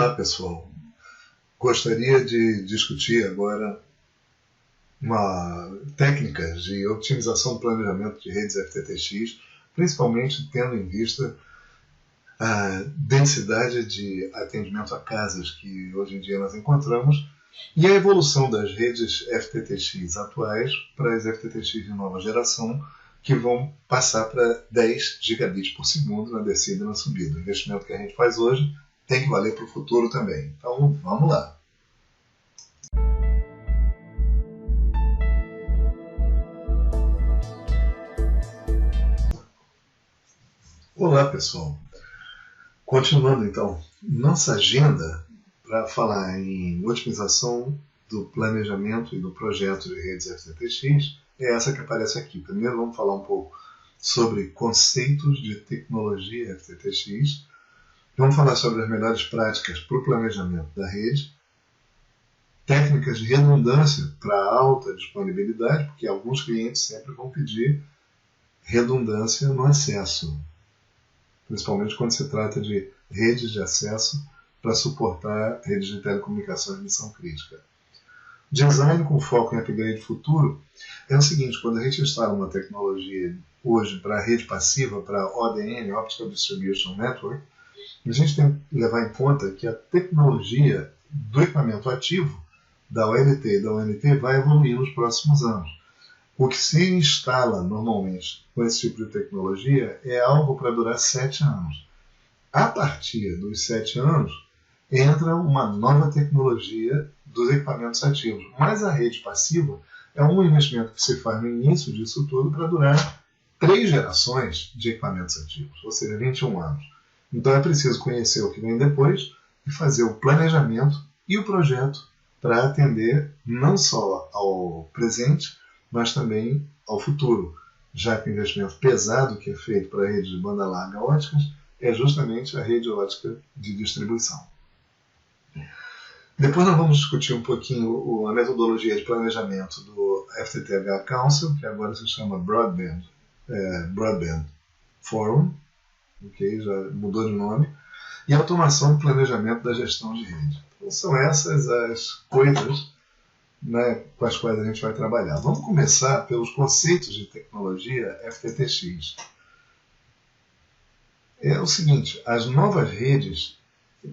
Olá, pessoal. Gostaria de discutir agora técnicas de otimização do planejamento de redes FTTX, principalmente tendo em vista a densidade de atendimento a casas que hoje em dia nós encontramos e a evolução das redes FTTX atuais para as FTTX de nova geração, que vão passar para 10 gigabits por segundo na descida e na subida. O investimento que a gente faz hoje tem que valer para o futuro também. Então, vamos lá. Olá, pessoal. Continuando, então, nossa agenda para falar em otimização do planejamento e do projeto de redes FTTX é essa que aparece aqui. Primeiro, vamos falar um pouco sobre conceitos de tecnologia FTTX. Vamos falar sobre as melhores práticas para o planejamento da rede, técnicas de redundância para alta disponibilidade, porque alguns clientes sempre vão pedir redundância no acesso, principalmente quando se trata de redes de acesso para suportar redes de telecomunicações de missão crítica. Design com foco em upgrade futuro é o seguinte: quando a gente instala uma tecnologia hoje para rede passiva, para ODN, Optical Distribution Network, a gente tem que levar em conta que a tecnologia do equipamento ativo da OLT e da ONT vai evoluir nos próximos anos. O que se instala normalmente com esse tipo de tecnologia é algo para durar 7 anos. A partir dos 7 anos, entra uma nova tecnologia dos equipamentos ativos. Mas a rede passiva é um investimento que se faz no início disso tudo para durar 3 gerações de equipamentos ativos, ou seja, 21 anos. Então é preciso conhecer o que vem depois e fazer o planejamento e o projeto para atender não só ao presente, mas também ao futuro, já que o investimento pesado que é feito para a rede de banda larga óticas é justamente a rede ótica de distribuição. Depois nós vamos discutir um pouquinho a metodologia de planejamento do FTTH Council, que agora se chama Broadband Forum, okay, já mudou de nome, e a automação do planejamento da gestão de rede. Então, são essas as coisas, né, com as quais a gente vai trabalhar. Vamos começar pelos conceitos de tecnologia FTTX. É o seguinte: as novas redes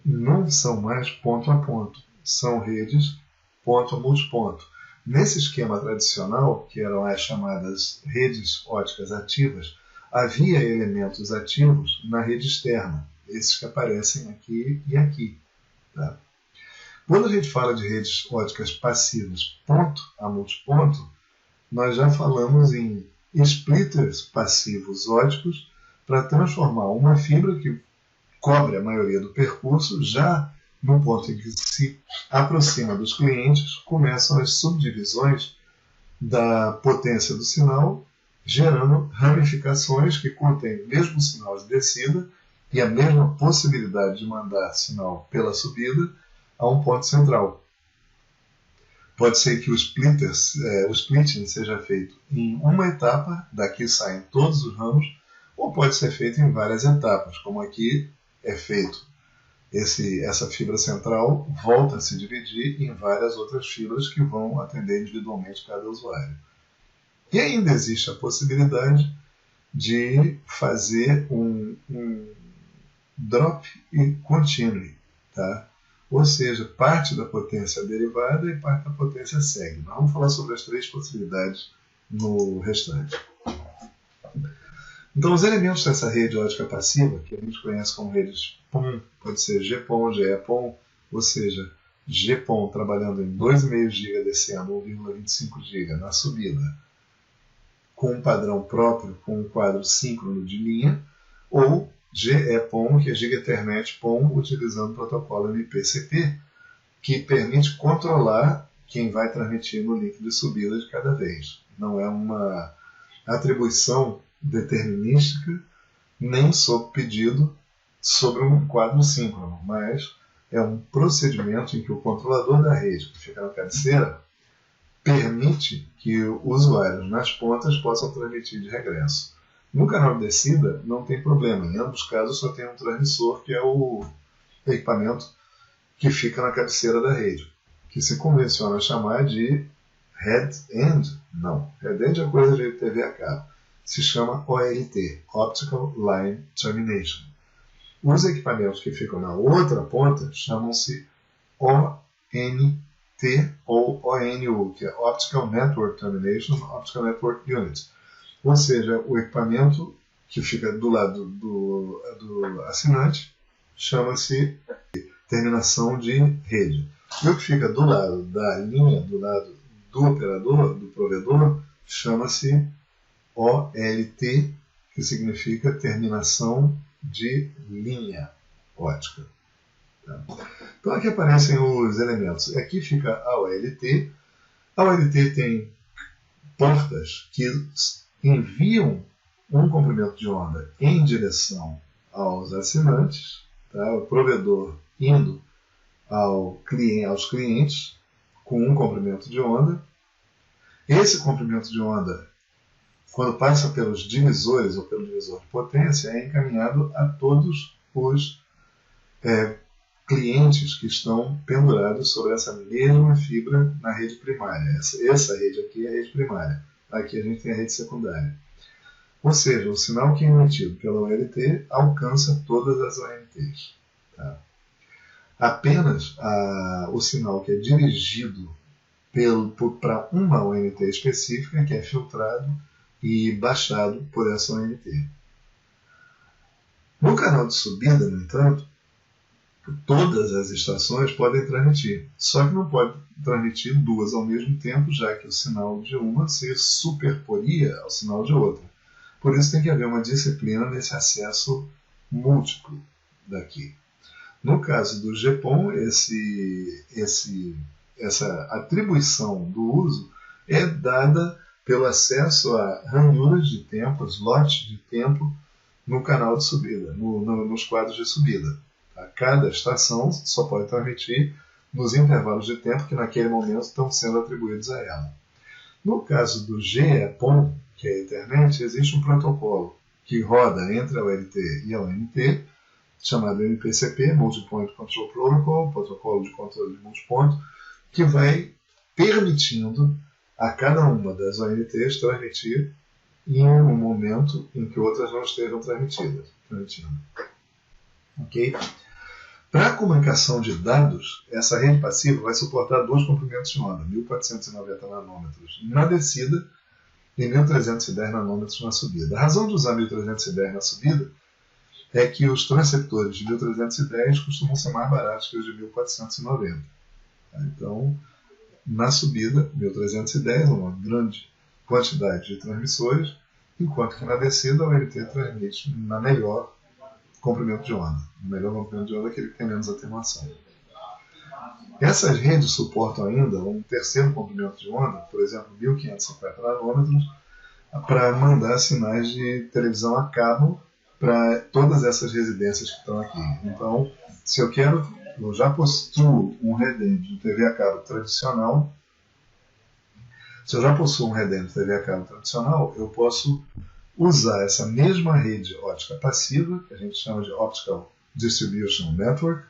não são mais ponto a ponto, são redes ponto a multiponto. Nesse esquema tradicional, que eram as chamadas redes óticas ativas, havia elementos ativos na rede externa, esses que aparecem aqui e aqui. Tá? Quando a gente fala de redes óticas passivas ponto a multiponto, nós já falamos em splitters passivos óticos para transformar uma fibra que cobre a maioria do percurso, já no ponto em que se aproxima dos clientes, começam as subdivisões da potência do sinal, gerando ramificações que contêm o mesmo sinal de descida e a mesma possibilidade de mandar sinal pela subida a um ponto central. Pode ser que o splitting seja feito em uma etapa, daqui saem todos os ramos, ou pode ser feito em várias etapas, como aqui é feito. Essa fibra central volta a se dividir em várias outras fibras que vão atender individualmente cada usuário. E ainda existe a possibilidade de fazer um drop e continue, tá? Ou seja, parte da potência derivada e parte da potência segue. Nós vamos falar sobre as 3 possibilidades no restante. Então, os elementos dessa rede ótica passiva, que a gente conhece como redes PON, pode ser GPON, GEPON, ou seja, GPON trabalhando em 2,5 GB descendo 1,25 GB na subida, com um padrão próprio, com um quadro síncrono de linha, ou GEPON, que é Giga Ethernet PON, utilizando o protocolo MPCP, que permite controlar quem vai transmitir no link de subida de cada vez. Não é uma atribuição determinística, nem sob pedido sobre um quadro síncrono, mas é um procedimento em que o controlador da rede, que fica na cabeceira, permite que usuários nas pontas possam transmitir de regresso. No canal de descida não tem problema, em ambos os casos só tem um transmissor, que é o equipamento que fica na cabeceira da rede, que se convenciona chamar de head-end. Não, head-end é coisa de TV a cabo. Se chama OLT, Optical Line Termination. Os equipamentos que ficam na outra ponta chamam-se ONT ou ONU, que é Optical Network Termination, Optical Network Unit. Ou seja, o equipamento que fica do lado do assinante chama-se terminação de rede. E o que fica do lado da linha, do lado do operador, do provedor, chama-se OLT, que significa terminação de linha ótica. Então aqui aparecem os elementos. Aqui fica a OLT. A OLT tem portas que enviam um comprimento de onda em direção aos assinantes, tá? O provedor indo aos clientes com um comprimento de onda. Esse comprimento de onda, quando passa pelos divisores ou pelo divisor de potência, é encaminhado a todos os clientes que estão pendurados sobre essa mesma fibra na rede primária. Essa rede aqui é a rede primária. Aqui a gente tem a rede secundária. Ou seja, o sinal que é emitido pela OLT alcança todas as ONTs. Tá? Apenas o sinal que é dirigido para uma ONT específica, que é filtrado e baixado por essa ONT. No canal de subida, no entanto, todas as estações podem transmitir, só que não pode transmitir duas ao mesmo tempo, já que o sinal de uma se superporia ao sinal de outra. Por isso tem que haver uma disciplina nesse acesso múltiplo daqui. No caso do GPON, essa atribuição do uso é dada pelo acesso a ranhuras de tempo, slots de tempo no canal de subida, nos quadros de subida. Cada estação só pode transmitir nos intervalos de tempo que naquele momento estão sendo atribuídos a ela. No caso do GEPON, que é a internet, existe um protocolo que roda entre a OLT e a ONT, chamado MPCP, Multipoint Control Protocol, protocolo de controle de multiponto, que vai permitindo a cada uma das ONTs transmitir em um momento em que outras não estejam transmitindo. Ok? Para a comunicação de dados, essa rede passiva vai suportar dois comprimentos de onda, 1490 nanômetros na descida e 1310 nanômetros na subida. A razão de usar 1310 na subida é que os transceptores de 1310 costumam ser mais baratos que os de 1490. Então, na subida, 1310 uma grande quantidade de transmissores, enquanto que na descida a OLT transmite na melhor comprimento de onda. O melhor comprimento de onda é aquele que tem menos atenuação. Essas redes suportam ainda um terceiro comprimento de onda, por exemplo, 1550 nanômetros, para mandar sinais de televisão a cabo para todas essas residências que estão aqui. Então, se eu já possuo um redém de TV a cabo tradicional, eu posso usar essa mesma rede ótica passiva, que a gente chama de Optical Distribution Network,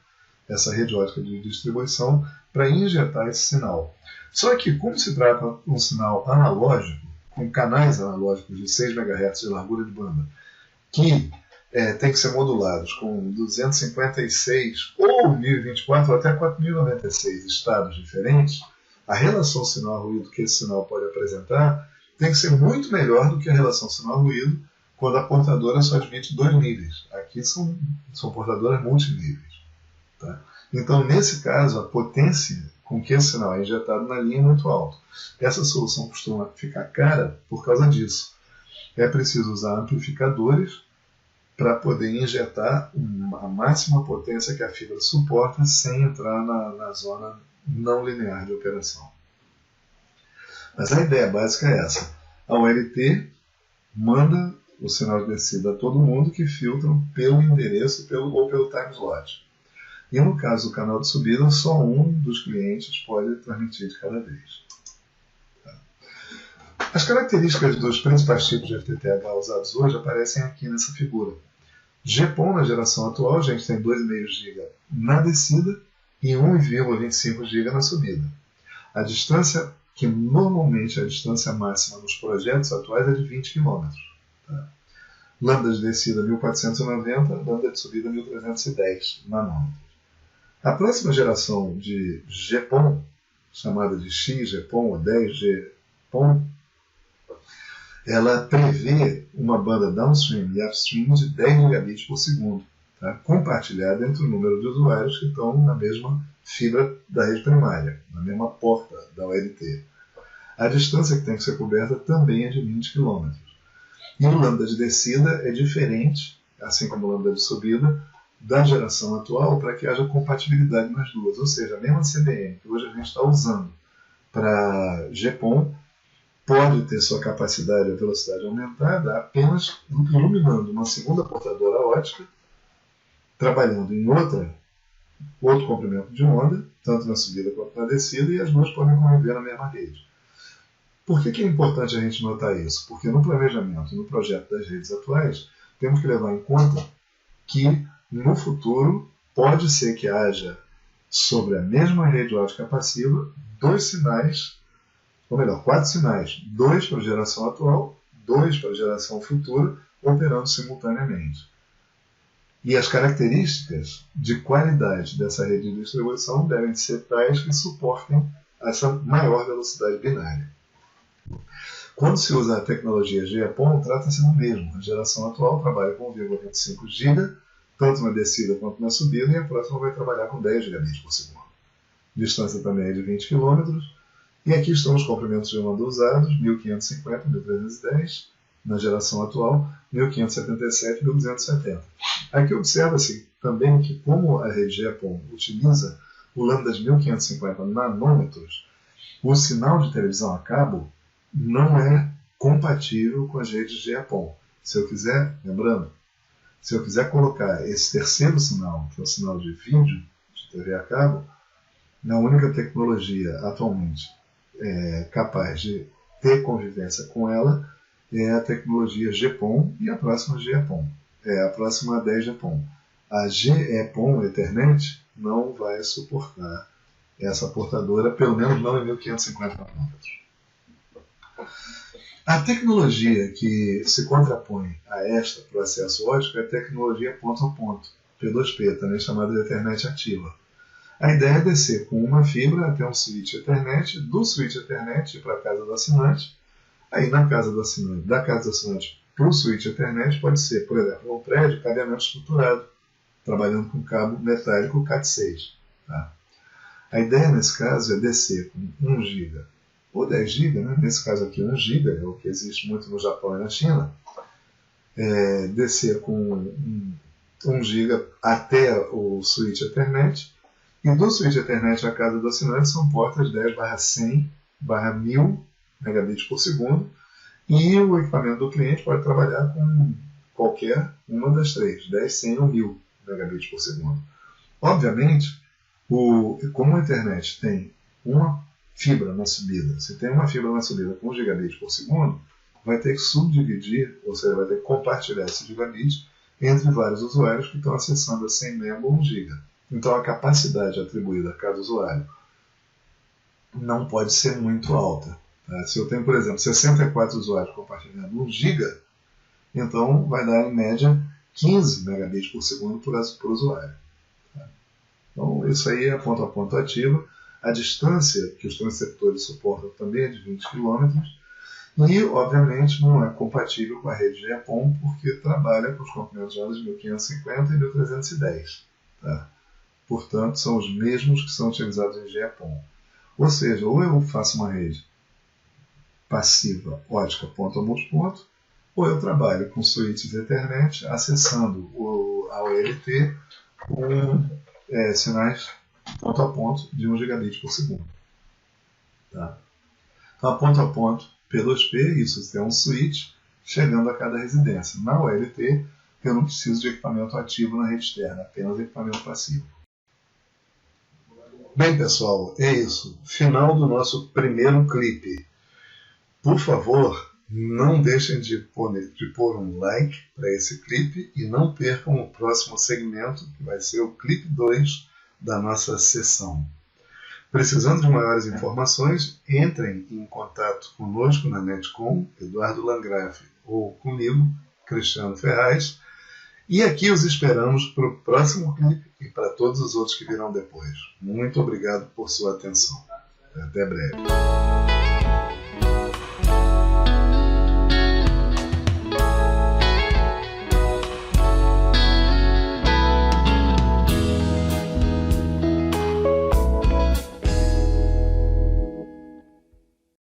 essa rede ótica de distribuição, para injetar esse sinal. Só que, como se trata de um sinal analógico, com canais analógicos de 6 MHz de largura de banda, que tem que ser modulados com 256 ou 1024 ou até 4096 estados diferentes, a relação sinal-ruído que esse sinal pode apresentar tem que ser muito melhor do que a relação sinal-ruído quando a portadora só admite 2 níveis. Aqui são portadoras multiníveis. Tá? Então, nesse caso, a potência com que esse sinal é injetado na linha é muito alta. Essa solução costuma ficar cara por causa disso. É preciso usar amplificadores para poder injetar a máxima potência que a fibra suporta sem entrar na zona não linear de operação. Mas a ideia básica é essa. A OLT manda o sinal de descida a todo mundo que filtram pelo endereço ou pelo time slot. E no caso do canal de subida, só um dos clientes pode transmitir de cada vez. As características dos principais tipos de FTTH usados hoje aparecem aqui nessa figura. GPON na geração atual, a gente tem 2,5 GB na descida e 1,25 GB na subida. A distância, que normalmente é a distância máxima nos projetos atuais, é de 20 km. Tá? Lambda de descida 1490, lambda de subida 1310 nanômetros. A próxima geração de GPON, chamada de XGPON ou 10GPON, ela prevê uma banda downstream e upstream de 10 gigabits por segundo, tá? Compartilhada entre o número de usuários que estão na mesma fibra da rede primária, na mesma porta da OLT. A distância que tem que ser coberta também é de 20 km. E o lambda de descida é diferente, assim como o lambda de subida, da geração atual, para que haja compatibilidade nas duas. Ou seja, a mesma CDN que hoje a gente está usando para GPON pode ter sua capacidade e velocidade aumentada apenas iluminando uma segunda portadora ótica, trabalhando em outro comprimento de onda, tanto na subida quanto na descida, e as duas podem conviver na mesma rede. Por que é importante a gente notar isso? Porque no planejamento, no projeto das redes atuais, temos que levar em conta que no futuro pode ser que haja, sobre a mesma rede ótica passiva, 2 sinais, ou melhor, 4 sinais, 2 para a geração atual, 2 para a geração futura, operando simultaneamente. E as características de qualidade dessa rede de distribuição devem ser tais que suportem essa maior velocidade binária. Quando se usa a tecnologia GPON, trata-se do mesmo. A geração atual trabalha com 1,25 GB, tanto na descida quanto na subida, e a próxima vai trabalhar com 10 gigabits por segundo. A distância também é de 20 km, e aqui estão os comprimentos de onda usados, 1550, 1310, na geração atual, 1577 e 1270. Aqui observa-se também que, como a rede GPON utiliza o lambda de 1550 nanômetros, o sinal de televisão a cabo não é compatível com as redes GPON. Se eu quiser, lembrando, se eu quiser colocar esse terceiro sinal, que é o sinal de vídeo de TV a cabo, a única tecnologia atualmente capaz de ter convivência com ela é a tecnologia GPON e a próxima GPON, a próxima 10GPON. A GEPON Ethernet não vai suportar essa portadora, pelo menos não em 1550 nanômetros. A tecnologia que se contrapõe a esta para o acesso óptico é a tecnologia ponto a ponto, P2P, também chamada de Ethernet ativa. A ideia é descer com uma fibra até um switch Ethernet, do switch Ethernet para a casa do assinante. Aí na casa do assinante, da casa do assinante para o switch Ethernet pode ser, por exemplo, um prédio cabeamento estruturado, trabalhando com cabo metálico Cat6. Tá? A ideia nesse caso é descer com 1 GB ou 10 GB, né? Nesse caso aqui 1 GB, é o que existe muito no Japão e na China, descer com 1 GB até o switch Ethernet, e do switch Ethernet à casa do assinante são portas 10/100/1000 megabits por segundo, e o equipamento do cliente pode trabalhar com qualquer uma das três, 10, 100 ou 1000 megabits por segundo. Obviamente, como a internet tem uma fibra na subida, se tem uma fibra na subida com 1 gigabit por segundo, vai ter que subdividir, ou seja, vai ter que compartilhar esse gigabit entre vários usuários que estão acessando a 100 MB ou 1 GB. Então a capacidade atribuída a cada usuário não pode ser muito alta. Tá? Se eu tenho, por exemplo, 64 usuários compartilhando 1 GB, então vai dar em média 15 megabits por segundo por usuário. Tá? Então isso aí é ponto a ponto ativa. A distância que os transceptores suportam também é de 20 km e, obviamente, não é compatível com a rede GPON porque trabalha com os comprimentos de onda de 1550 e 1310. Tá? Portanto, são os mesmos que são utilizados em GPON. Ou seja, ou eu faço uma rede passiva ótica ponto a multiponto, ou eu trabalho com switches Ethernet acessando a OLT com sinais ponto a ponto de 1 gigabit por segundo. Tá? Então, a ponto, P2P, isso é um switch chegando a cada residência. Na OLT, eu não preciso de equipamento ativo na rede externa, apenas equipamento passivo. Bem, pessoal, é isso. Final do nosso primeiro clipe. Por favor, não deixem de pôr um like para esse clipe e não percam o próximo segmento, que vai ser o clipe 2 da nossa sessão. Precisando de maiores informações, entrem em contato conosco na Netcom, Eduardo Landgraf, ou comigo, Cristiano Ferraz. E aqui os esperamos para o próximo clipe e para todos os outros que virão depois. Muito obrigado por sua atenção. Até breve.